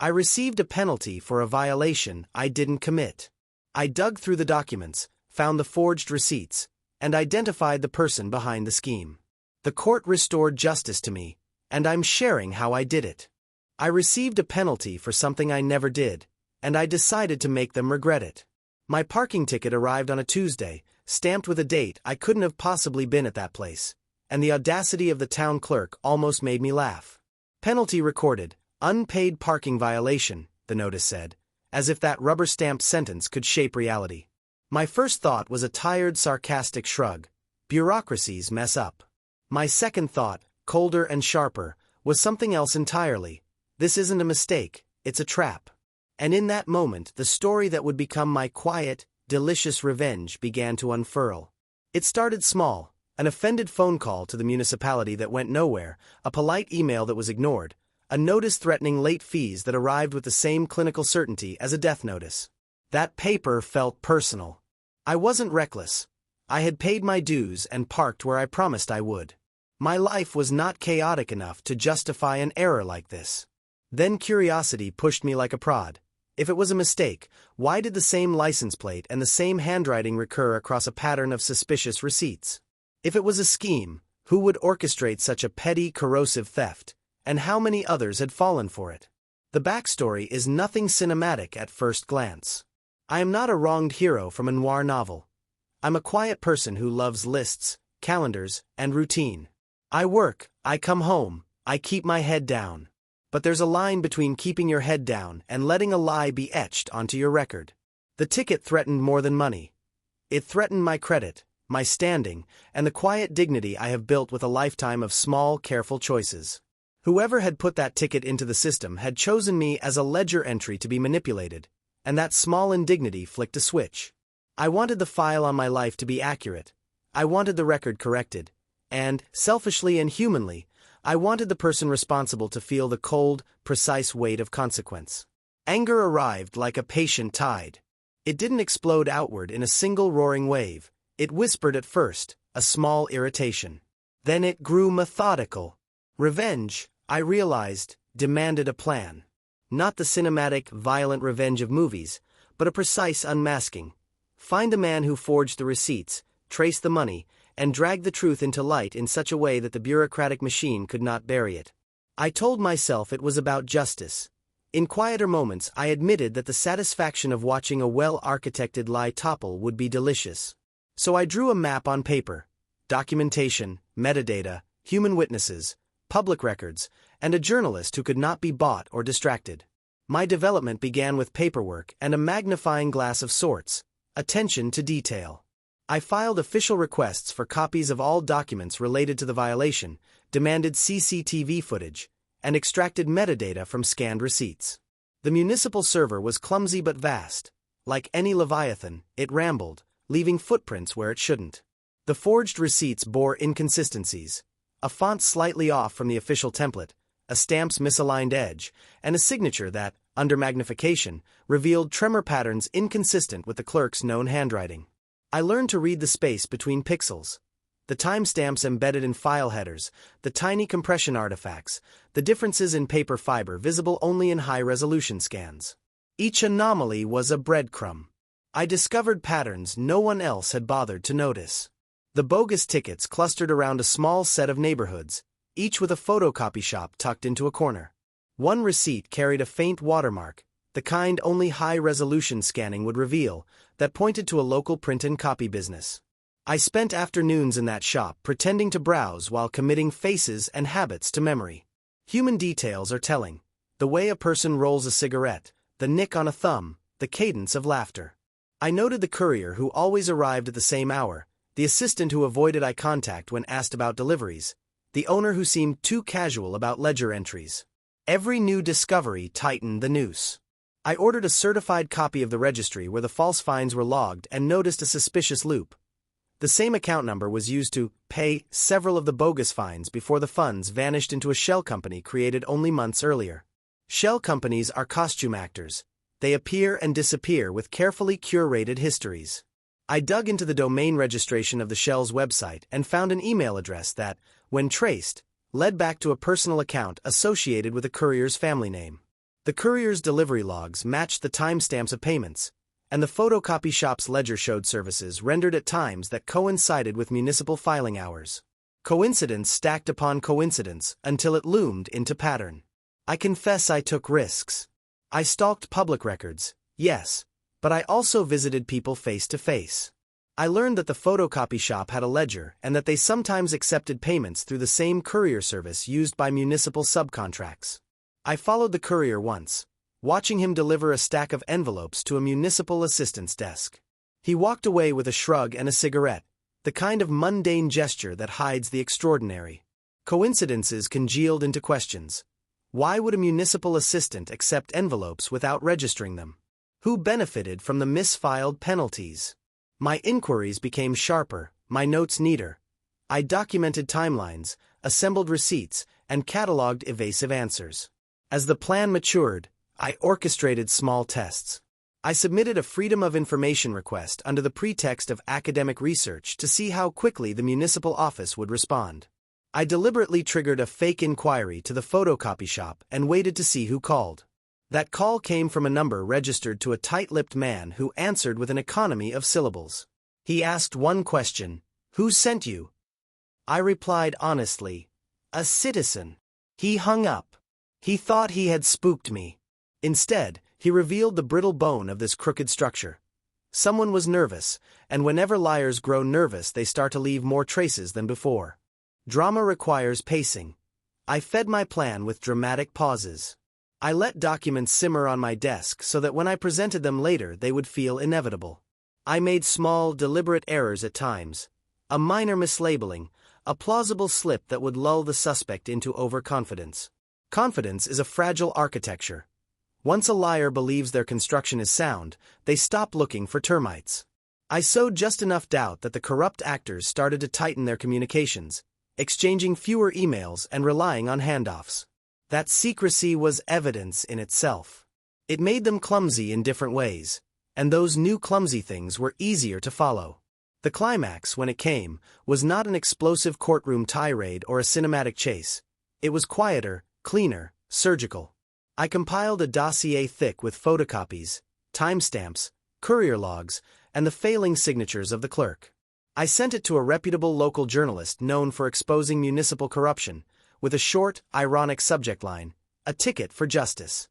I received a penalty for a violation I didn't commit. I dug through the documents, found the forged receipts, and identified the person behind the scheme. The court restored justice to me, and I'm sharing how I did it. I received a penalty for something I never did, and I decided to make them regret it. My parking ticket arrived on a Tuesday, stamped with a date I couldn't have possibly been at that place, and the audacity of the town clerk almost made me laugh. Penalty recorded, unpaid parking violation, the notice said, as if that rubber-stamped sentence could shape reality. My first thought was a tired, sarcastic shrug. Bureaucracies mess up. My second thought, colder and sharper, was something else entirely. This isn't a mistake, it's a trap. And in that moment, the story that would become my quiet, delicious revenge began to unfurl. It started small, an offended phone call to the municipality that went nowhere, a polite email that was ignored, a notice threatening late fees that arrived with the same clinical certainty as a death notice. That paper felt personal. I wasn't reckless. I had paid my dues and parked where I promised I would. My life was not chaotic enough to justify an error like this. Then curiosity pushed me like a prod. If it was a mistake, why did the same license plate and the same handwriting recur across a pattern of suspicious receipts? If it was a scheme, who would orchestrate such a petty, corrosive theft, and how many others had fallen for it? The backstory is nothing cinematic at first glance. I am not a wronged hero from a noir novel. I'm a quiet person who loves lists, calendars, and routine. I work, I come home, I keep my head down. But there's a line between keeping your head down and letting a lie be etched onto your record. The ticket threatened more than money. It threatened my credit, my standing, and the quiet dignity I have built with a lifetime of small, careful choices. Whoever had put that ticket into the system had chosen me as a ledger entry to be manipulated, and that small indignity flicked a switch. I wanted the file on my life to be accurate. I wanted the record corrected. And, selfishly and humanly, I wanted the person responsible to feel the cold, precise weight of consequence. Anger arrived like a patient tide. It didn't explode outward in a single roaring wave. It whispered at first, a small irritation. Then it grew methodical. Revenge, I realized, demanded a plan. Not the cinematic, violent revenge of movies, but a precise unmasking. Find the man who forged the receipts, trace the money, and drag the truth into light in such a way that the bureaucratic machine could not bury it. I told myself it was about justice. In quieter moments, I admitted that the satisfaction of watching a well-architected lie topple would be delicious. So I drew a map on paper. Documentation, metadata, human witnesses, public records, and a journalist who could not be bought or distracted. My development began with paperwork and a magnifying glass of sorts, attention to detail. I filed official requests for copies of all documents related to the violation, demanded CCTV footage, and extracted metadata from scanned receipts. The municipal server was clumsy but vast. Like any leviathan, it rambled, leaving footprints where it shouldn't. The forged receipts bore inconsistencies. A font slightly off from the official template, a stamp's misaligned edge, and a signature that, under magnification, revealed tremor patterns inconsistent with the clerk's known handwriting. I learned to read the space between pixels. The timestamps embedded in file headers, the tiny compression artifacts, the differences in paper fiber visible only in high-resolution scans. Each anomaly was a breadcrumb. I discovered patterns no one else had bothered to notice. The bogus tickets clustered around a small set of neighborhoods, each with a photocopy shop tucked into a corner. One receipt carried a faint watermark, the kind only high-resolution scanning would reveal, that pointed to a local print and copy business. I spent afternoons in that shop pretending to browse while committing faces and habits to memory. Human details are telling. The way a person rolls a cigarette, the nick on a thumb, the cadence of laughter. I noted the courier who always arrived at the same hour, the assistant who avoided eye contact when asked about deliveries, the owner who seemed too casual about ledger entries. Every new discovery tightened the noose. I ordered a certified copy of the registry where the false fines were logged and noticed a suspicious loop. The same account number was used to pay several of the bogus fines before the funds vanished into a shell company created only months earlier. Shell companies are costume actors. They appear and disappear with carefully curated histories. I dug into the domain registration of the Shell's website and found an email address that, when traced, led back to a personal account associated with a courier's family name. The courier's delivery logs matched the timestamps of payments, and the photocopy shop's ledger showed services rendered at times that coincided with municipal filing hours. Coincidence stacked upon coincidence until it loomed into pattern. I confess I took risks. I stalked public records, yes, but I also visited people face to face. I learned that the photocopy shop had a ledger and that they sometimes accepted payments through the same courier service used by municipal subcontracts. I followed the courier once, watching him deliver a stack of envelopes to a municipal assistant's desk. He walked away with a shrug and a cigarette, the kind of mundane gesture that hides the extraordinary. Coincidences congealed into questions. Why would a municipal assistant accept envelopes without registering them? Who benefited from the misfiled penalties? My inquiries became sharper, my notes neater. I documented timelines, assembled receipts, and cataloged evasive answers. As the plan matured, I orchestrated small tests. I submitted a Freedom of Information request under the pretext of academic research to see how quickly the municipal office would respond. I deliberately triggered a fake inquiry to the photocopy shop and waited to see who called. That call came from a number registered to a tight-lipped man who answered with an economy of syllables. He asked one question: "Who sent you?" I replied honestly, "A citizen." He hung up. He thought he had spooked me. Instead, he revealed the brittle bone of this crooked structure. Someone was nervous, and whenever liars grow nervous they start to leave more traces than before. Drama requires pacing. I fed my plan with dramatic pauses. I let documents simmer on my desk so that when I presented them later they would feel inevitable. I made small, deliberate errors at times. A minor mislabeling, a plausible slip that would lull the suspect into overconfidence. Confidence is a fragile architecture. Once a liar believes their construction is sound, they stop looking for termites. I sowed just enough doubt that the corrupt actors started to tighten their communications, exchanging fewer emails and relying on handoffs. That secrecy was evidence in itself. It made them clumsy in different ways, and those new clumsy things were easier to follow. The climax, when it came, was not an explosive courtroom tirade or a cinematic chase. It was quieter, cleaner, surgical. I compiled a dossier thick with photocopies, timestamps, courier logs, and the failing signatures of the clerk. I sent it to a reputable local journalist known for exposing municipal corruption, with a short, ironic subject line: "A ticket for justice."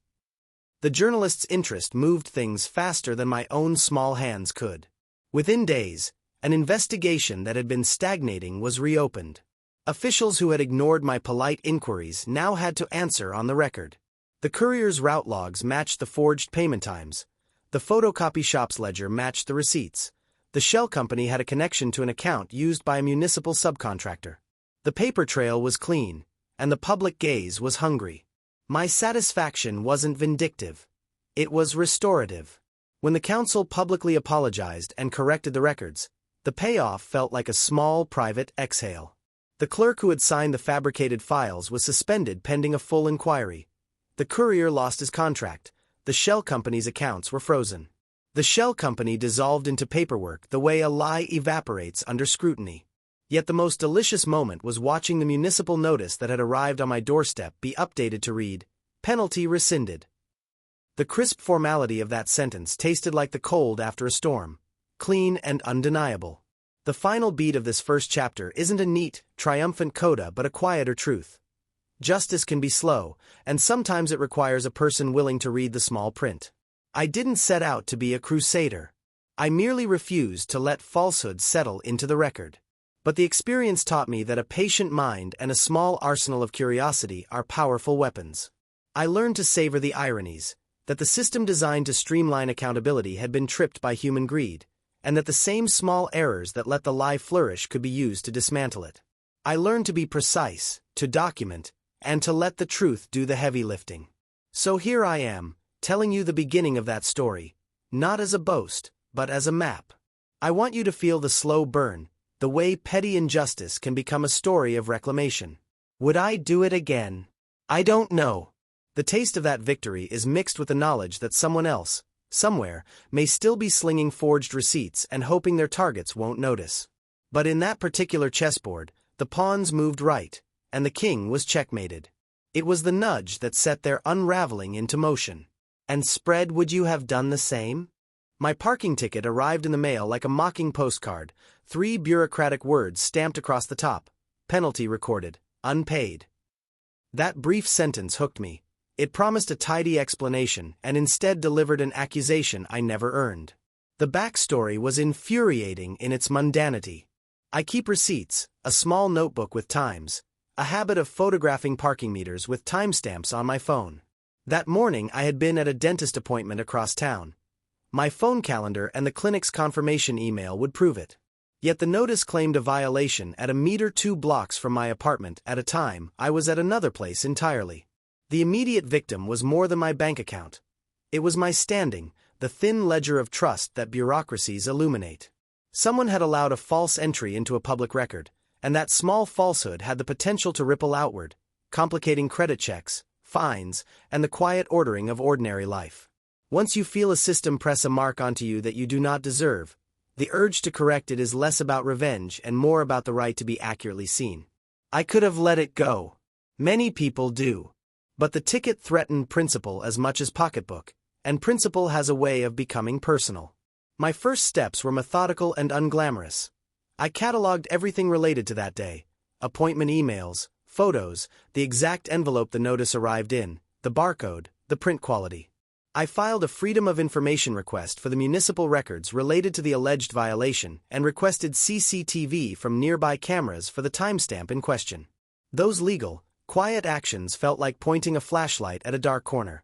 The journalist's interest moved things faster than my own small hands could. Within days, an investigation that had been stagnating was reopened. Officials who had ignored my polite inquiries now had to answer on the record. The courier's route logs matched the forged payment times. The photocopy shop's ledger matched the receipts. The shell company had a connection to an account used by a municipal subcontractor. The paper trail was clean, and the public gaze was hungry. My satisfaction wasn't vindictive. It was restorative. When the council publicly apologized and corrected the records, the payoff felt like a small private exhale. The clerk who had signed the fabricated files was suspended pending a full inquiry. The courier lost his contract. The shell company's accounts were frozen. The shell company dissolved into paperwork the way a lie evaporates under scrutiny. Yet the most delicious moment was watching the municipal notice that had arrived on my doorstep be updated to read, "Penalty rescinded." The crisp formality of that sentence tasted like the cold after a storm, clean and undeniable. The final beat of this first chapter isn't a neat, triumphant coda but a quieter truth. Justice can be slow, and sometimes it requires a person willing to read the small print. I didn't set out to be a crusader. I merely refused to let falsehood settle into the record. But the experience taught me that a patient mind and a small arsenal of curiosity are powerful weapons. I learned to savor the ironies, that the system designed to streamline accountability had been tripped by human greed, and that the same small errors that let the lie flourish could be used to dismantle it. I learned to be precise, to document, and to let the truth do the heavy lifting. So here I am, telling you the beginning of that story, not as a boast, but as a map. I want you to feel the slow burn, the way petty injustice can become a story of reclamation. Would I do it again? I don't know. The taste of that victory is mixed with the knowledge that someone else, somewhere, may still be slinging forged receipts and hoping their targets won't notice. But in that particular chessboard, the pawns moved right, and the king was checkmated. It was the nudge that set their unraveling into motion. And Spread, would you have done the same? My parking ticket arrived in the mail like a mocking postcard, 3 bureaucratic words stamped across the top. Penalty recorded, unpaid. That brief sentence hooked me. It promised a tidy explanation and instead delivered an accusation I never earned. The backstory was infuriating in its mundanity. I keep receipts, a small notebook with times, a habit of photographing parking meters with timestamps on my phone. That morning I had been at a dentist appointment across town. My phone calendar and the clinic's confirmation email would prove it. Yet the notice claimed a violation at a meter 2 blocks from my apartment at a time I was at another place entirely. The immediate victim was more than my bank account. It was my standing, the thin ledger of trust that bureaucracies illuminate. Someone had allowed a false entry into a public record, and that small falsehood had the potential to ripple outward, complicating credit checks, fines, and the quiet ordering of ordinary life. Once you feel a system press a mark onto you that you do not deserve, the urge to correct it is less about revenge and more about the right to be accurately seen. I could have let it go. Many people do. But the ticket threatened principle as much as pocketbook, and principle has a way of becoming personal. My first steps were methodical and unglamorous. I cataloged everything related to that day: appointment emails, photos, the exact envelope the notice arrived in, the barcode, the print quality. I filed a Freedom of Information request for the municipal records related to the alleged violation and requested CCTV from nearby cameras for the timestamp in question. Those legal, quiet actions felt like pointing a flashlight at a dark corner.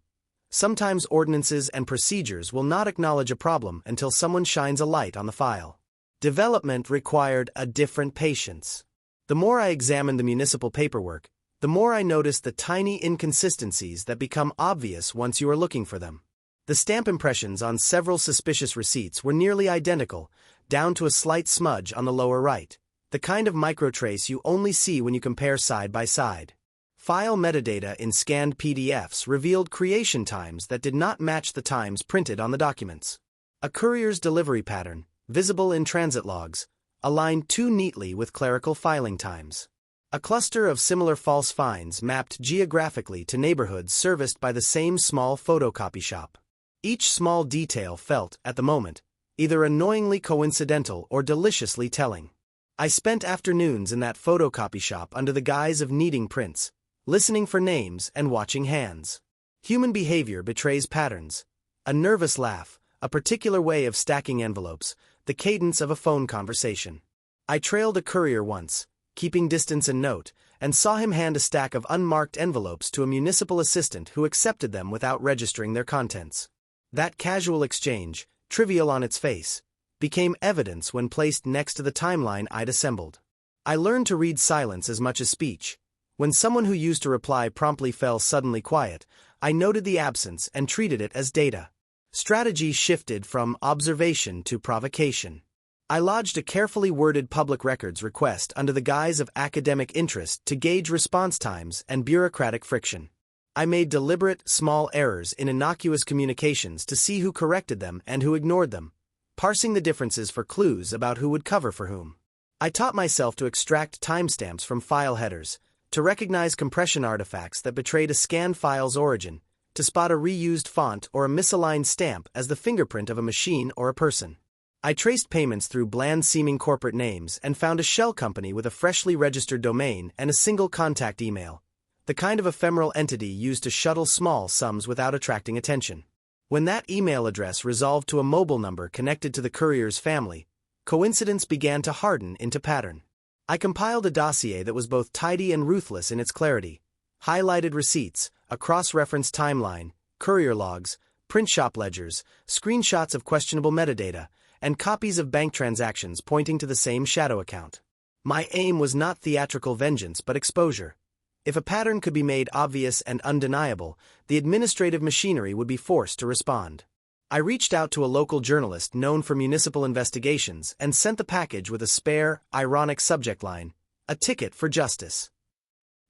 Sometimes ordinances and procedures will not acknowledge a problem until someone shines a light on the file. Development required a different patience. The more I examined the municipal paperwork, the more I noticed the tiny inconsistencies that become obvious once you are looking for them. The stamp impressions on several suspicious receipts were nearly identical, down to a slight smudge on the lower right, the kind of microtrace you only see when you compare side by side. File metadata in scanned PDFs revealed creation times that did not match the times printed on the documents. A courier's delivery pattern, visible in transit logs, aligned too neatly with clerical filing times. A cluster of similar false finds mapped geographically to neighborhoods serviced by the same small photocopy shop. Each small detail felt, at the moment, either annoyingly coincidental or deliciously telling. I spent afternoons in that photocopy shop under the guise of needing prints, listening for names and watching hands. Human behavior betrays patterns. A nervous laugh, a particular way of stacking envelopes, the cadence of a phone conversation. I trailed a courier once, keeping distance and note, and saw him hand a stack of unmarked envelopes to a municipal assistant who accepted them without registering their contents. That casual exchange, trivial on its face, became evidence when placed next to the timeline I'd assembled. I learned to read silence as much as speech. When someone who used to reply promptly fell suddenly quiet, I noted the absence and treated it as data. Strategy shifted from observation to provocation. I lodged a carefully worded public records request under the guise of academic interest to gauge response times and bureaucratic friction. I made deliberate, small errors in innocuous communications to see who corrected them and who ignored them, parsing the differences for clues about who would cover for whom. I taught myself to extract timestamps from file headers, to recognize compression artifacts that betrayed a scanned file's origin, to spot a reused font or a misaligned stamp as the fingerprint of a machine or a person. I traced payments through bland-seeming corporate names and found a shell company with a freshly registered domain and a single contact email, the kind of ephemeral entity used to shuttle small sums without attracting attention. When that email address resolved to a mobile number connected to the courier's family, coincidence began to harden into pattern. I compiled a dossier that was both tidy and ruthless in its clarity, highlighted receipts, a cross-referenced timeline, courier logs, print shop ledgers, screenshots of questionable metadata, and copies of bank transactions pointing to the same shadow account. My aim was not theatrical vengeance but exposure. If a pattern could be made obvious and undeniable, the administrative machinery would be forced to respond. I reached out to a local journalist known for municipal investigations and sent the package with a spare, ironic subject line: a ticket for justice.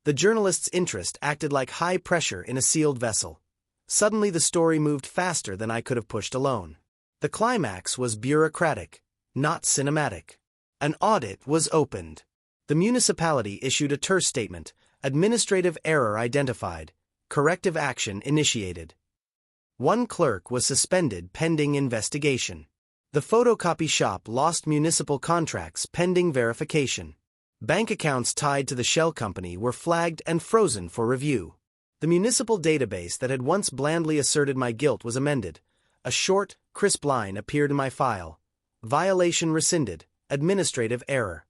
The journalist's interest acted like high pressure in a sealed vessel. Suddenly the story moved faster than I could have pushed alone. The climax was bureaucratic, not cinematic. An audit was opened. The municipality issued a terse statement, Administrative error identified. Corrective action initiated. One clerk was suspended pending investigation. The photocopy shop lost municipal contracts pending verification. Bank accounts tied to the shell company were flagged and frozen for review. The municipal database that had once blandly asserted my guilt was amended. A short, crisp line appeared in my file. Violation rescinded. Administrative error.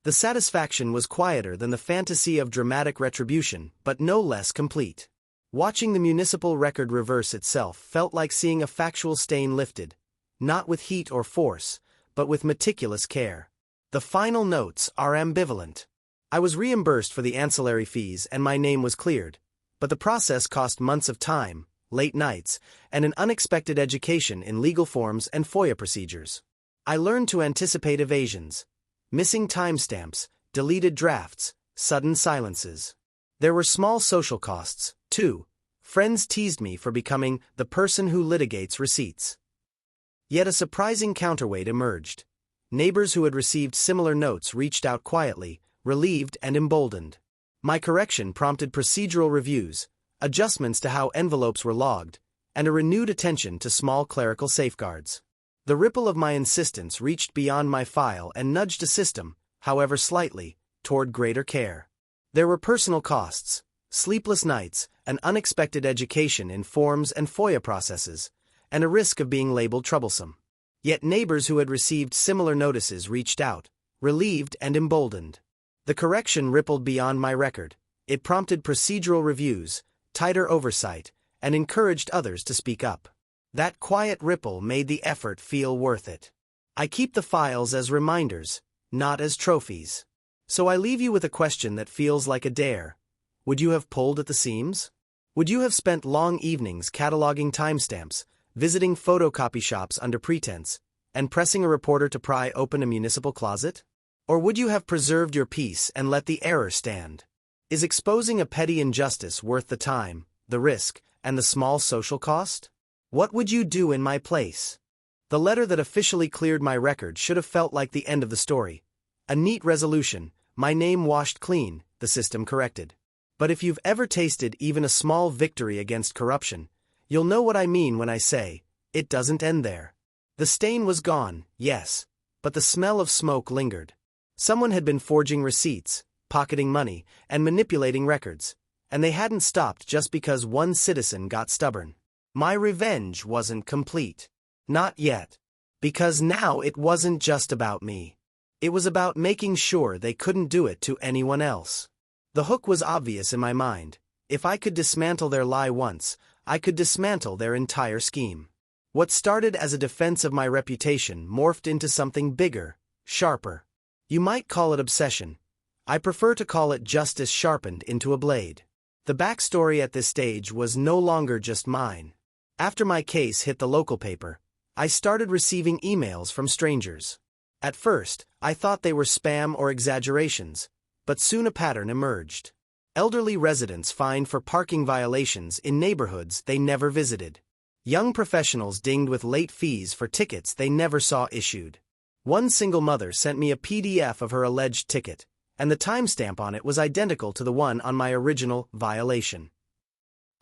The satisfaction was quieter than the fantasy of dramatic retribution, but no less complete. Watching the municipal record reverse itself felt like seeing a factual stain lifted, not with heat or force, but with meticulous care. The final notes are ambivalent. I was reimbursed for the ancillary fees and my name was cleared, but the process cost months of time, late nights, and an unexpected education in legal forms and FOIA procedures. I learned to anticipate evasions. Missing timestamps, deleted drafts, sudden silences. There were small social costs, too. Friends teased me for becoming the person who litigates receipts. Yet a surprising counterweight emerged. Neighbors who had received similar notes reached out quietly, relieved and emboldened. My correction prompted procedural reviews, adjustments to how envelopes were logged, and a renewed attention to small clerical safeguards. The ripple of my insistence reached beyond my file and nudged a system, however slightly, toward greater care. There were personal costs, sleepless nights, an unexpected education in forms and FOIA processes, and a risk of being labeled troublesome. Yet neighbors who had received similar notices reached out, relieved and emboldened. The correction rippled beyond my record. It prompted procedural reviews, tighter oversight, and encouraged others to speak up. That quiet ripple made the effort feel worth it. I keep the files as reminders, not as trophies. So I leave you with a question that feels like a dare. Would you have pulled at the seams? Would you have spent long evenings cataloging timestamps, visiting photocopy shops under pretense, and pressing a reporter to pry open a municipal closet? Or would you have preserved your peace and let the error stand? Is exposing a petty injustice worth the time, the risk, and the small social cost? What would you do in my place? The letter that officially cleared my record should have felt like the end of the story. A neat resolution, my name washed clean, the system corrected. But if you've ever tasted even a small victory against corruption, you'll know what I mean when I say, it doesn't end there. The stain was gone, yes, but the smell of smoke lingered. Someone had been forging receipts, pocketing money, and manipulating records, and they hadn't stopped just because one citizen got stubborn. My revenge wasn't complete. Not yet. Because now it wasn't just about me. It was about making sure they couldn't do it to anyone else. The hook was obvious in my mind. If I could dismantle their lie once, I could dismantle their entire scheme. What started as a defense of my reputation morphed into something bigger, sharper. You might call it obsession. I prefer to call it justice sharpened into a blade. The backstory at this stage was no longer just mine. After my case hit the local paper, I started receiving emails from strangers. At first, I thought they were spam or exaggerations, but soon a pattern emerged. Elderly residents fined for parking violations in neighborhoods they never visited. Young professionals dinged with late fees for tickets they never saw issued. One single mother sent me a PDF of her alleged ticket, and the timestamp on it was identical to the one on my original violation.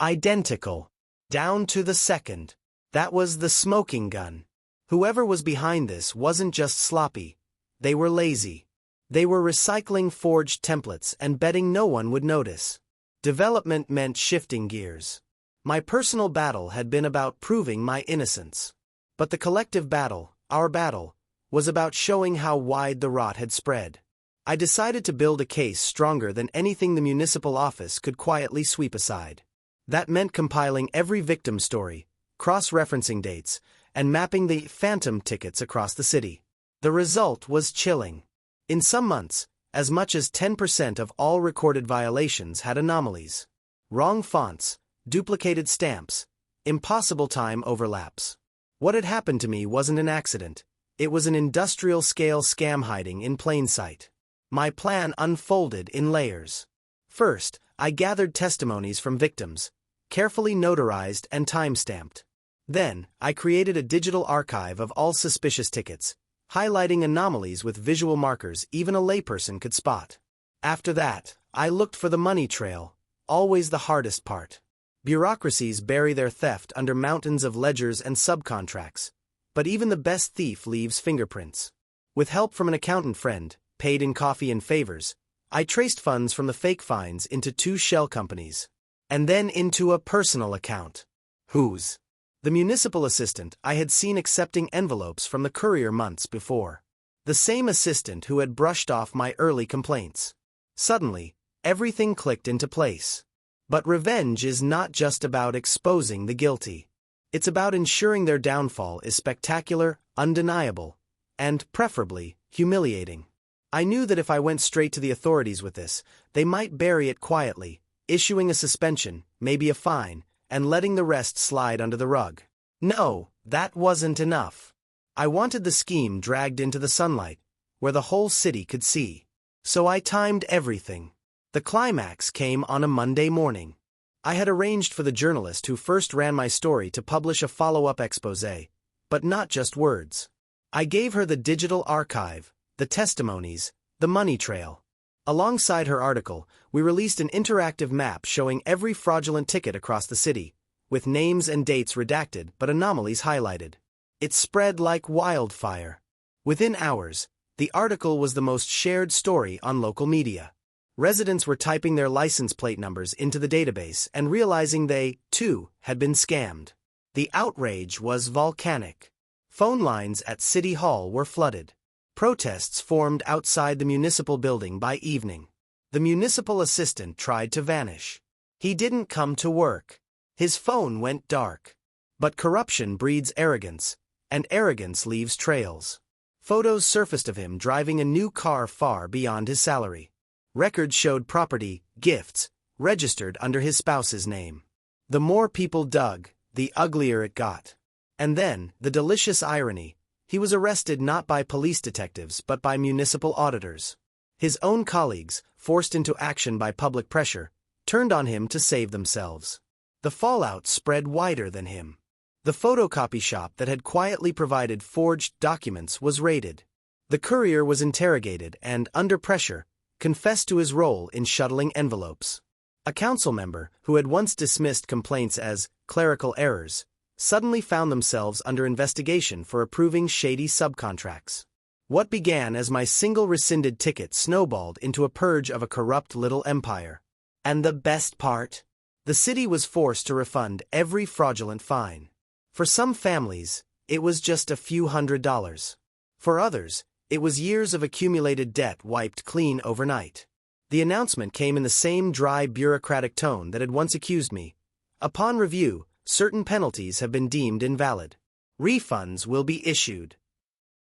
Identical. Down to the second. That was the smoking gun. Whoever was behind this wasn't just sloppy. They were lazy. They were recycling forged templates and betting no one would notice. Development meant shifting gears. My personal battle had been about proving my innocence. But the collective battle, our battle, was about showing how wide the rot had spread. I decided to build a case stronger than anything the municipal office could quietly sweep aside. That meant compiling every victim story, cross-referencing dates, and mapping the phantom tickets across the city. The result was chilling. In some months, as much as 10% of all recorded violations had anomalies. Wrong fonts, duplicated stamps, impossible time overlaps. What had happened to me wasn't an accident. It was an industrial-scale scam hiding in plain sight. My plan unfolded in layers. First, I gathered testimonies from victims, carefully notarized and time-stamped. Then, I created a digital archive of all suspicious tickets, highlighting anomalies with visual markers even a layperson could spot. After that, I looked for the money trail, always the hardest part. Bureaucracies bury their theft under mountains of ledgers and subcontracts, but even the best thief leaves fingerprints. With help from an accountant friend, paid in coffee and favors, I traced funds from the fake fines into 2 shell companies, and then into a personal account. Whose? The municipal assistant I had seen accepting envelopes from the courier months before. The same assistant who had brushed off my early complaints. Suddenly, everything clicked into place. But revenge is not just about exposing the guilty. It's about ensuring their downfall is spectacular, undeniable, and, preferably, humiliating. I knew that if I went straight to the authorities with this, they might bury it quietly, issuing a suspension, maybe a fine, and letting the rest slide under the rug. No, that wasn't enough. I wanted the scheme dragged into the sunlight, where the whole city could see. So I timed everything. The climax came on a Monday morning. I had arranged for the journalist who first ran my story to publish a follow-up exposé, but not just words. I gave her the digital archive, the testimonies, the money trail. Alongside her article, we released an interactive map showing every fraudulent ticket across the city, with names and dates redacted but anomalies highlighted. It spread like wildfire. Within hours, the article was the most shared story on local media. Residents were typing their license plate numbers into the database and realizing they, too, had been scammed. The outrage was volcanic. Phone lines at City Hall were flooded. Protests formed outside the municipal building by evening. The municipal assistant tried to vanish. He didn't come to work. His phone went dark. But corruption breeds arrogance, and arrogance leaves trails. Photos surfaced of him driving a new car far beyond his salary. Records showed property, gifts, registered under his spouse's name. The more people dug, the uglier it got. And then, the delicious irony, he was arrested not by police detectives but by municipal auditors. His own colleagues, forced into action by public pressure, turned on him to save themselves. The fallout spread wider than him. The photocopy shop that had quietly provided forged documents was raided. The courier was interrogated and, under pressure, confessed to his role in shuttling envelopes. A council member, who had once dismissed complaints as clerical errors, suddenly found themselves under investigation for approving shady subcontracts. What began as my single rescinded ticket snowballed into a purge of a corrupt little empire. And the best part? The city was forced to refund every fraudulent fine. For some families, it was just a few $100s. For others, it was years of accumulated debt wiped clean overnight. The announcement came in the same dry bureaucratic tone that had once accused me. Upon review, certain penalties have been deemed invalid. Refunds will be issued.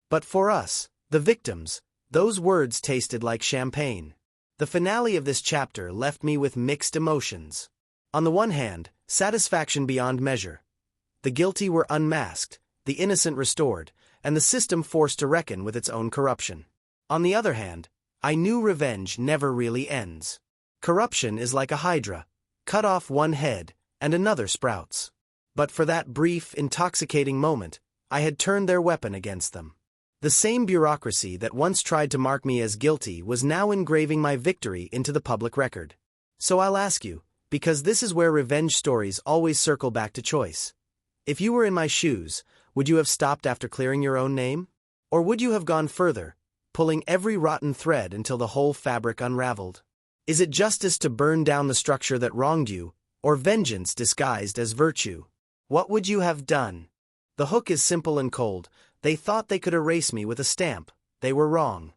But for us, the victims, those words tasted like champagne. The finale of this chapter left me with mixed emotions. On the one hand, satisfaction beyond measure. The guilty were unmasked, the innocent restored, and the system forced to reckon with its own corruption. On the other hand, I knew revenge never really ends. Corruption is like a hydra. Cut off one head, and another sprouts. But for that brief, intoxicating moment, I had turned their weapon against them. The same bureaucracy that once tried to mark me as guilty was now engraving my victory into the public record. So I'll ask you, because this is where revenge stories always circle back to choice. If you were in my shoes, would you have stopped after clearing your own name? Or would you have gone further, pulling every rotten thread until the whole fabric unraveled? Is it justice to burn down the structure that wronged you, or vengeance disguised as virtue? What would you have done? The hook is simple and cold. They thought they could erase me with a stamp. They were wrong.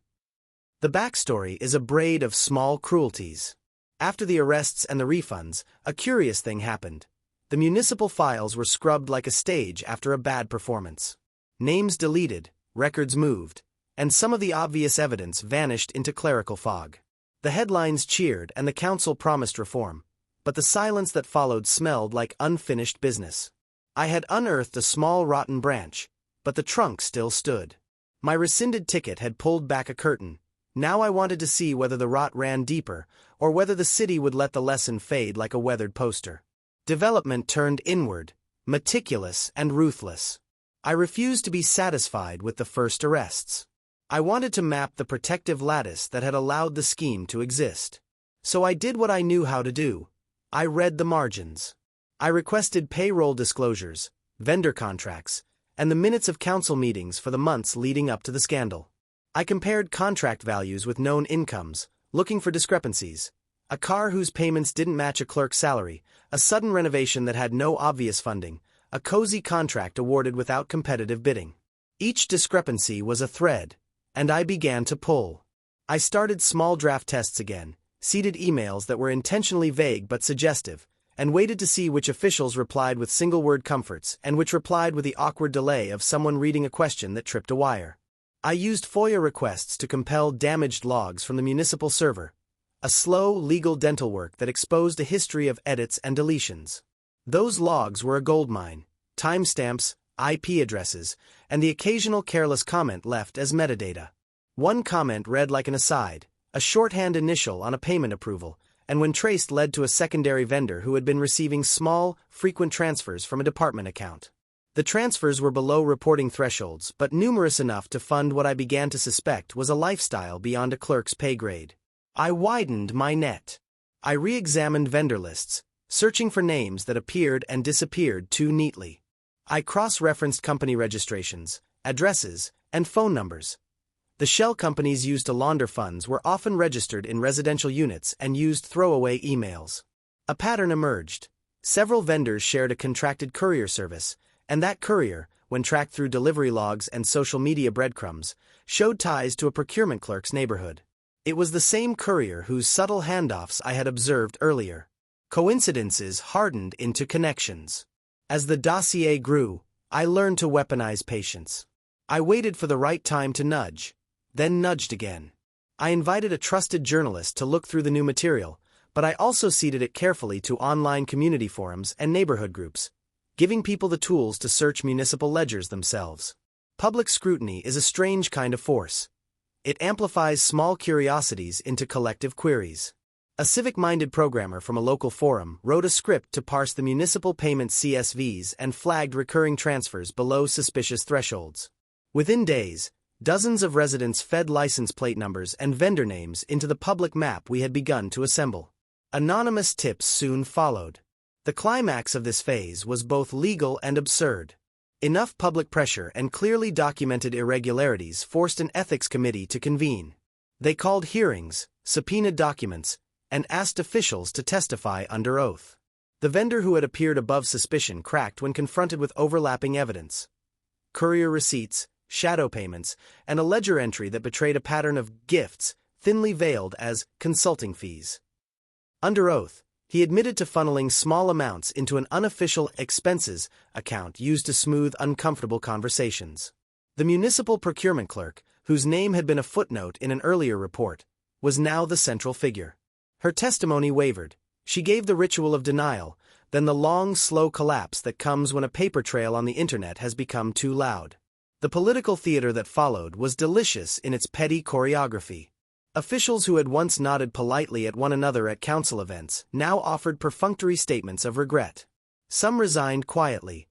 The backstory is a braid of small cruelties. After the arrests and the refunds, a curious thing happened. The municipal files were scrubbed like a stage after a bad performance. Names deleted, records moved, and some of the obvious evidence vanished into clerical fog. The headlines cheered and the council promised reform, but the silence that followed smelled like unfinished business. I had unearthed a small rotten branch, but the trunk still stood. My rescinded ticket had pulled back a curtain. Now I wanted to see whether the rot ran deeper, or whether the city would let the lesson fade like a weathered poster. Development turned inward, meticulous and ruthless. I refused to be satisfied with the first arrests. I wanted to map the protective lattice that had allowed the scheme to exist. So I did what I knew how to do. I read the margins. I requested payroll disclosures, vendor contracts, and the minutes of council meetings for the months leading up to the scandal. I compared contract values with known incomes, looking for discrepancies. A car whose payments didn't match a clerk's salary, a sudden renovation that had no obvious funding, a cozy contract awarded without competitive bidding. Each discrepancy was a thread, and I began to pull. I started small draft tests again, seeded emails that were intentionally vague but suggestive, and waited to see which officials replied with single-word comforts and which replied with the awkward delay of someone reading a question that tripped a wire. I used FOIA requests to compel damaged logs from the municipal server, a slow, legal dental work that exposed a history of edits and deletions. Those logs were a goldmine: timestamps, IP addresses, and the occasional careless comment left as metadata. One comment read like an aside, a shorthand initial on a payment approval, and when traced led to a secondary vendor who had been receiving small, frequent transfers from a department account. The transfers were below reporting thresholds, but numerous enough to fund what I began to suspect was a lifestyle beyond a clerk's pay grade. I widened my net. I re-examined vendor lists, searching for names that appeared and disappeared too neatly. I cross-referenced company registrations, addresses, and phone numbers. The shell companies used to launder funds were often registered in residential units and used throwaway emails. A pattern emerged. Several vendors shared a contracted courier service, and that courier, when tracked through delivery logs and social media breadcrumbs, showed ties to a procurement clerk's neighborhood. It was the same courier whose subtle handoffs I had observed earlier. Coincidences hardened into connections. As the dossier grew, I learned to weaponize patience. I waited for the right time to nudge, then nudged again. I invited a trusted journalist to look through the new material, but I also seeded it carefully to online community forums and neighborhood groups, giving people the tools to search municipal ledgers themselves. Public scrutiny is a strange kind of force. It amplifies small curiosities into collective queries. A civic-minded programmer from a local forum wrote a script to parse the municipal payment CSVs and flagged recurring transfers below suspicious thresholds. Within days, dozens of residents fed license plate numbers and vendor names into the public map we had begun to assemble. Anonymous tips soon followed. The climax of this phase was both legal and absurd. Enough public pressure and clearly documented irregularities forced an ethics committee to convene. They called hearings, subpoenaed documents, and asked officials to testify under oath. The vendor who had appeared above suspicion cracked when confronted with overlapping evidence: courier receipts, shadow payments, and a ledger entry that betrayed a pattern of gifts, thinly veiled as consulting fees. Under oath, he admitted to funneling small amounts into an unofficial expenses account used to smooth uncomfortable conversations. The municipal procurement clerk, whose name had been a footnote in an earlier report, was now the central figure. Her testimony wavered. She gave the ritual of denial, then the long, slow collapse that comes when a paper trail on the internet has become too loud. The political theater that followed was delicious in its petty choreography. Officials who had once nodded politely at one another at council events now offered perfunctory statements of regret. Some resigned quietly.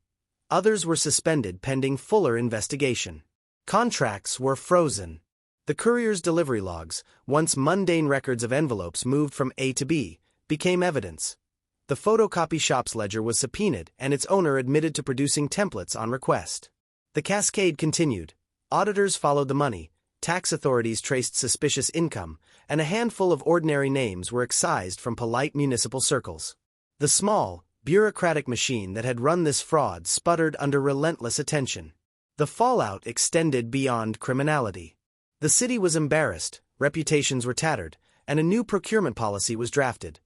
Others were suspended pending fuller investigation. Contracts were frozen. The courier's delivery logs, once mundane records of envelopes moved from A to B, became evidence. The photocopy shop's ledger was subpoenaed and its owner admitted to producing templates on request. The cascade continued. Auditors followed the money. Tax authorities traced suspicious income, and a handful of ordinary names were excised from polite municipal circles. The small, bureaucratic machine that had run this fraud sputtered under relentless attention. The fallout extended beyond criminality. The city was embarrassed, reputations were tattered, and a new procurement policy was drafted.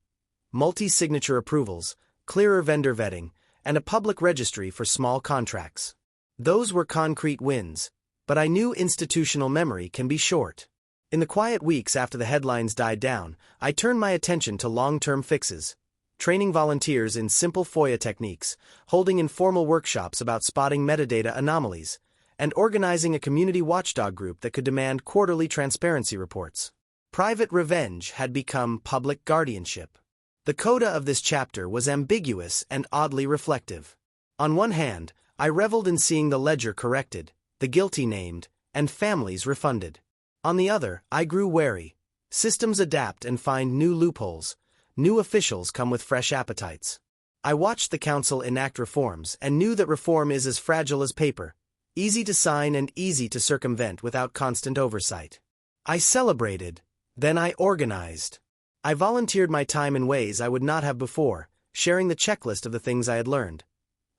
Multi-signature approvals, clearer vendor vetting, and a public registry for small contracts. Those were concrete wins. But I knew institutional memory can be short. In the quiet weeks after the headlines died down, I turned my attention to long-term fixes, training volunteers in simple FOIA techniques, holding informal workshops about spotting metadata anomalies, and organizing a community watchdog group that could demand quarterly transparency reports. Private revenge had become public guardianship. The coda of this chapter was ambiguous and oddly reflective. On one hand, I reveled in seeing the ledger corrected, the guilty named, and families refunded. On the other, I grew wary. Systems adapt and find new loopholes. New officials come with fresh appetites. I watched the council enact reforms and knew that reform is as fragile as paper, easy to sign and easy to circumvent without constant oversight. I celebrated, then I organized. I volunteered my time in ways I would not have before, sharing the checklist of the things I had learned.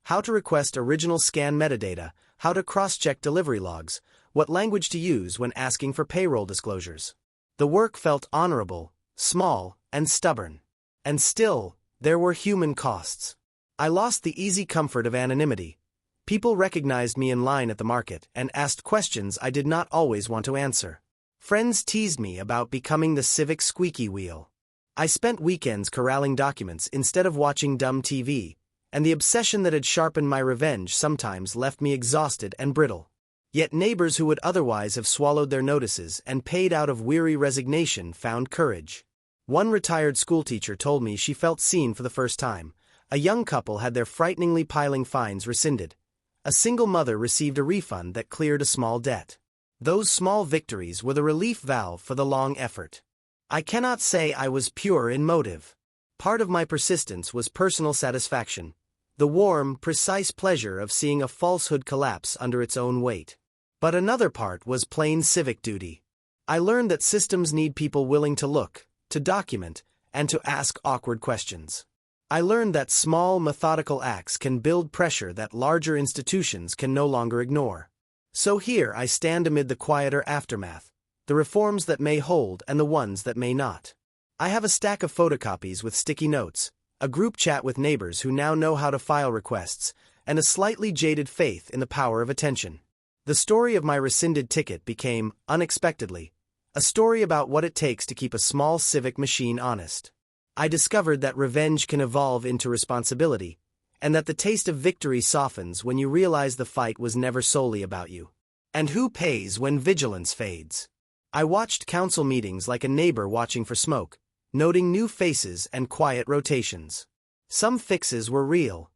How to request original scan metadata, how to cross-check delivery logs, what language to use when asking for payroll disclosures. The work felt honorable, small, and stubborn. And still, there were human costs. I lost the easy comfort of anonymity. People recognized me in line at the market and asked questions I did not always want to answer. Friends teased me about becoming the civic squeaky wheel. I spent weekends corralling documents instead of watching dumb TV, and the obsession that had sharpened my revenge sometimes left me exhausted and brittle. Yet neighbors who would otherwise have swallowed their notices and paid out of weary resignation found courage. One retired schoolteacher told me she felt seen for the first time. A young couple had their frighteningly piling fines rescinded. A single mother received a refund that cleared a small debt. Those small victories were the relief valve for the long effort. I cannot say I was pure in motive. Part of my persistence was personal satisfaction, the warm, precise pleasure of seeing a falsehood collapse under its own weight. But another part was plain civic duty. I learned that systems need people willing to look, to document, and to ask awkward questions. I learned that small, methodical acts can build pressure that larger institutions can no longer ignore. So here I stand amid the quieter aftermath, the reforms that may hold and the ones that may not. I have a stack of photocopies with sticky notes, a group chat with neighbors who now know how to file requests, and a slightly jaded faith in the power of attention. The story of my rescinded ticket became, unexpectedly, a story about what it takes to keep a small civic machine honest. I discovered that revenge can evolve into responsibility, and that the taste of victory softens when you realize the fight was never solely about you. And who pays when vigilance fades? I watched council meetings like a neighbor watching for smoke, noting new faces and quiet rotations. Some fixes were real.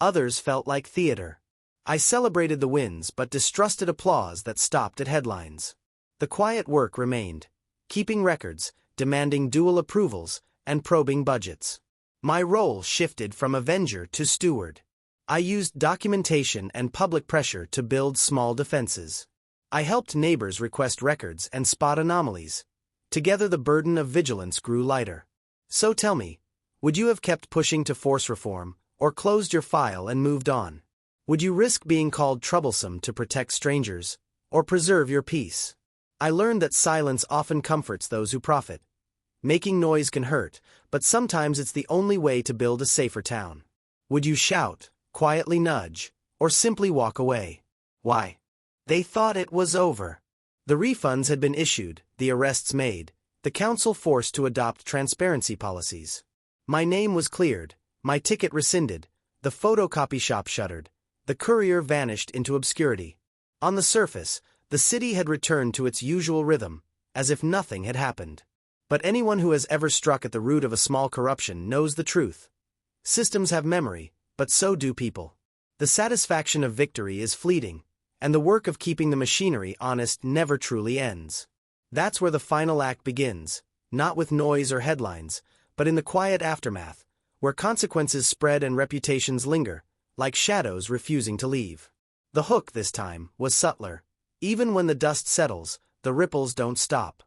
Others felt like theater. I celebrated the wins but distrusted applause that stopped at headlines. The quiet work remained, keeping records, demanding dual approvals, and probing budgets. My role shifted from avenger to steward. I used documentation and public pressure to build small defenses. I helped neighbors request records and spot anomalies. Together the burden of vigilance grew lighter. So tell me, would you have kept pushing to force reform, or closed your file and moved on? Would you risk being called troublesome to protect strangers, or preserve your peace? I learned that silence often comforts those who profit. Making noise can hurt, but sometimes it's the only way to build a safer town. Would you shout, quietly nudge, or simply walk away? Why? They thought it was over. The refunds had been issued, the arrests made, the council forced to adopt transparency policies. My name was cleared, my ticket rescinded, the photocopy shop shuttered, the courier vanished into obscurity. On the surface, the city had returned to its usual rhythm, as if nothing had happened. But anyone who has ever struck at the root of a small corruption knows the truth. Systems have memory, but so do people. The satisfaction of victory is fleeting, and the work of keeping the machinery honest never truly ends. That's where the final act begins, not with noise or headlines, but in the quiet aftermath, where consequences spread and reputations linger, like shadows refusing to leave. The hook this time was subtler. Even when the dust settles, the ripples don't stop.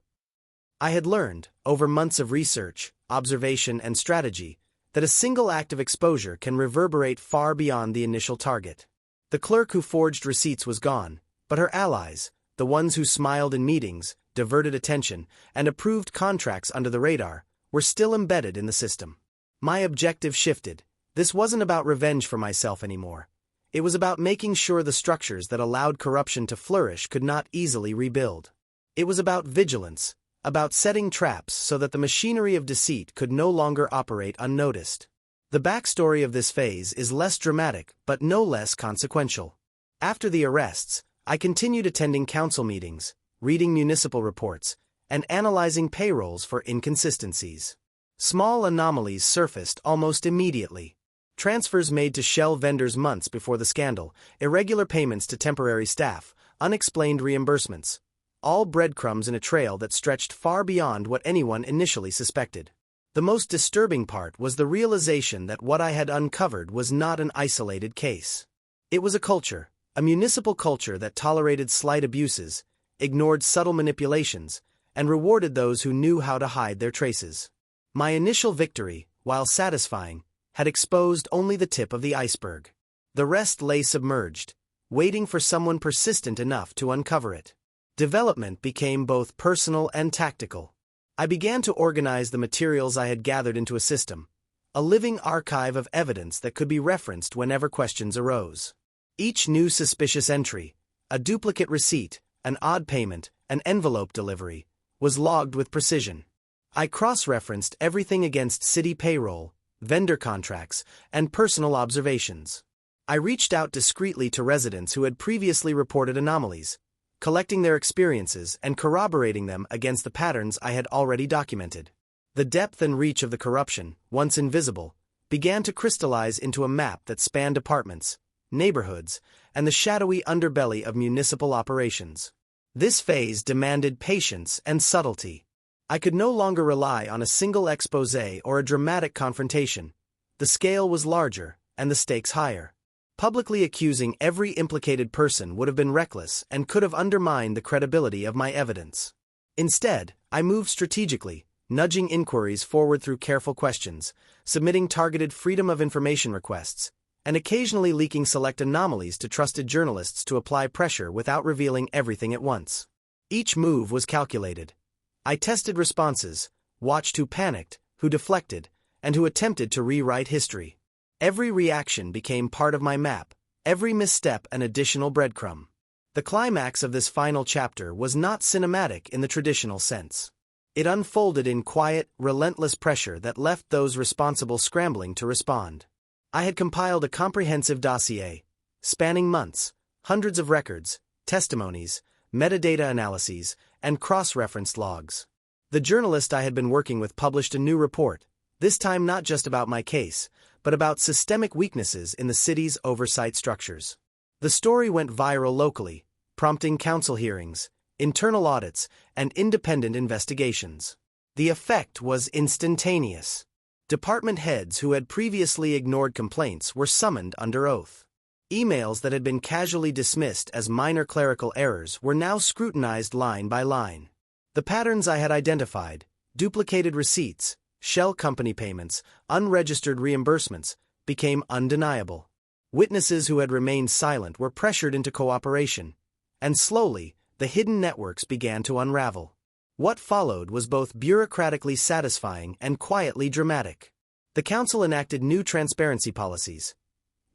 I had learned, over months of research, observation, and strategy, that a single act of exposure can reverberate far beyond the initial target. The clerk who forged receipts was gone, but her allies, the ones who smiled in meetings, diverted attention, and approved contracts under the radar, were still embedded in the system. My objective shifted. This wasn't about revenge for myself anymore. It was about making sure the structures that allowed corruption to flourish could not easily rebuild. It was about vigilance, about setting traps so that the machinery of deceit could no longer operate unnoticed. The backstory of this phase is less dramatic but no less consequential. After the arrests, I continued attending council meetings, reading municipal reports, and analyzing payrolls for inconsistencies. Small anomalies surfaced almost immediately. Transfers made to shell vendors months before the scandal, irregular payments to temporary staff, unexplained reimbursements. all breadcrumbs in a trail that stretched far beyond what anyone initially suspected. The most disturbing part was the realization that what I had uncovered was not an isolated case. It was a culture, a municipal culture that tolerated slight abuses, ignored subtle manipulations, and rewarded those who knew how to hide their traces. My initial victory, while satisfying, had exposed only the tip of the iceberg. The rest lay submerged, waiting for someone persistent enough to uncover it. Development became both personal and tactical. I began to organize the materials I had gathered into a system, a living archive of evidence that could be referenced whenever questions arose. Each new suspicious entry, a duplicate receipt, an odd payment, an envelope delivery, was logged with precision. I cross-referenced everything against city payroll, vendor contracts, and personal observations. I reached out discreetly to residents who had previously reported anomalies, collecting their experiences and corroborating them against the patterns I had already documented. The depth and reach of the corruption, once invisible, began to crystallize into a map that spanned apartments, neighborhoods, and the shadowy underbelly of municipal operations. This phase demanded patience and subtlety. I could no longer rely on a single exposé or a dramatic confrontation. The scale was larger, and the stakes higher. Publicly accusing every implicated person would have been reckless and could have undermined the credibility of my evidence. Instead, I moved strategically, nudging inquiries forward through careful questions, submitting targeted freedom of information requests, and occasionally leaking select anomalies to trusted journalists to apply pressure without revealing everything at once. Each move was calculated. I tested responses, watched who panicked, who deflected, and who attempted to rewrite history. Every reaction became part of my map, every misstep an additional breadcrumb. The climax of this final chapter was not cinematic in the traditional sense. It unfolded in quiet, relentless pressure that left those responsible scrambling to respond. I had compiled a comprehensive dossier, spanning months, hundreds of records, testimonies, metadata analyses, and cross-referenced logs. The journalist I had been working with published a new report, this time not just about my case, but about systemic weaknesses in the city's oversight structures. The story went viral locally, prompting council hearings, internal audits, and independent investigations. The effect was instantaneous. Department heads who had previously ignored complaints were summoned under oath. Emails that had been casually dismissed as minor clerical errors were now scrutinized line by line. The patterns I had identified, duplicated receipts, shell company payments, unregistered reimbursements, became undeniable. Witnesses who had remained silent were pressured into cooperation, and slowly, the hidden networks began to unravel. What followed was both bureaucratically satisfying and quietly dramatic. The council enacted new transparency policies.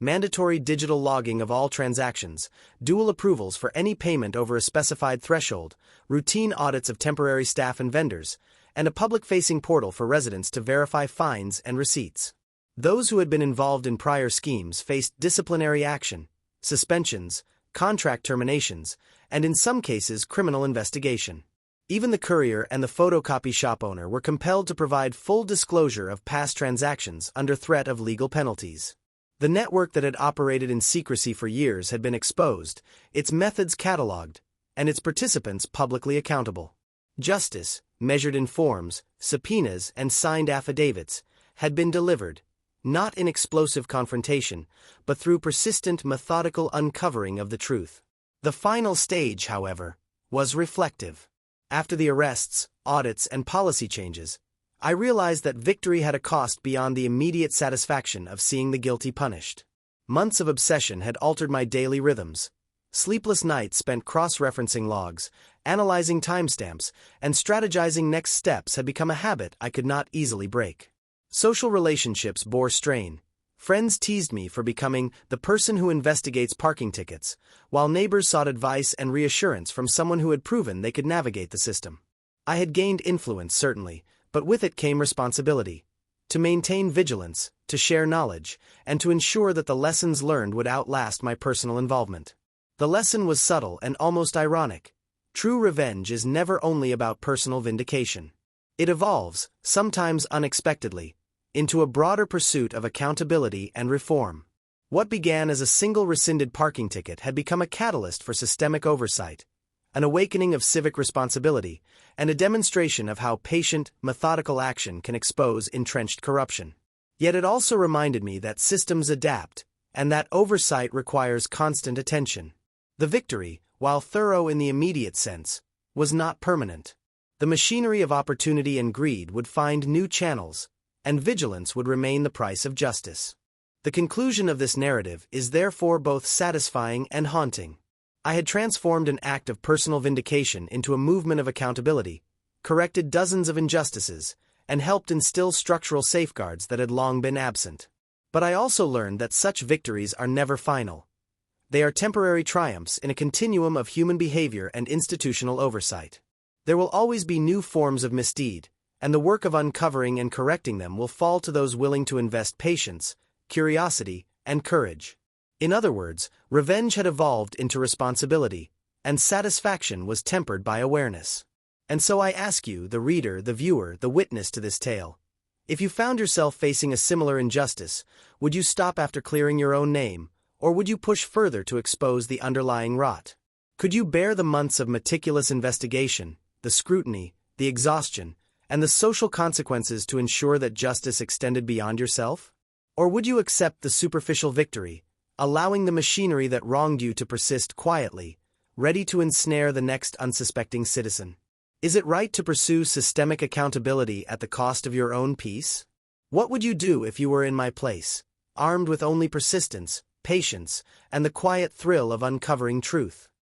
Mandatory digital logging of all transactions, dual approvals for any payment over a specified threshold, routine audits of temporary staff and vendors, and a public-facing portal for residents to verify fines and receipts. Those who had been involved in prior schemes faced disciplinary action, suspensions, contract terminations, and in some cases criminal investigation. Even the courier and the photocopy shop owner were compelled to provide full disclosure of past transactions under threat of legal penalties. The network that had operated in secrecy for years had been exposed, its methods catalogued, and its participants publicly accountable. Justice, measured in forms, subpoenas, and signed affidavits, had been delivered, not in explosive confrontation, but through persistent methodical uncovering of the truth. The final stage, however, was reflective. After the arrests, audits, and policy changes, I realized that victory had a cost beyond the immediate satisfaction of seeing the guilty punished. Months of obsession had altered my daily rhythms. Sleepless nights spent cross-referencing logs, analyzing timestamps, and strategizing next steps had become a habit I could not easily break. Social relationships bore strain. Friends teased me for becoming the person who investigates parking tickets, while neighbors sought advice and reassurance from someone who had proven they could navigate the system. I had gained influence, certainly, but with it came responsibility. To maintain vigilance, to share knowledge, and to ensure that the lessons learned would outlast my personal involvement. The lesson was subtle and almost ironic. True revenge is never only about personal vindication. It evolves, sometimes unexpectedly, into a broader pursuit of accountability and reform. What began as a single rescinded parking ticket had become a catalyst for systemic oversight, an awakening of civic responsibility, and a demonstration of how patient, methodical action can expose entrenched corruption. Yet it also reminded me that systems adapt, and that oversight requires constant attention. The victory, while thorough in the immediate sense, was not permanent. The machinery of opportunity and greed would find new channels, and vigilance would remain the price of justice. The conclusion of this narrative is therefore both satisfying and haunting. I had transformed an act of personal vindication into a movement of accountability, corrected dozens of injustices, and helped instill structural safeguards that had long been absent. But I also learned that such victories are never final. They are temporary triumphs in a continuum of human behavior and institutional oversight. There will always be new forms of misdeed, and the work of uncovering and correcting them will fall to those willing to invest patience, curiosity, and courage. In other words, revenge had evolved into responsibility, and satisfaction was tempered by awareness. And so I ask you, the reader, the viewer, the witness to this tale, if you found yourself facing a similar injustice, would you stop after clearing your own name, or would you push further to expose the underlying rot? Could you bear the months of meticulous investigation, the scrutiny, the exhaustion, and the social consequences to ensure that justice extended beyond yourself? Or would you accept the superficial victory, allowing the machinery that wronged you to persist quietly, ready to ensnare the next unsuspecting citizen? Is it right to pursue systemic accountability at the cost of your own peace? What would you do if you were in my place, armed with only persistence, patience, and the quiet thrill of uncovering truth?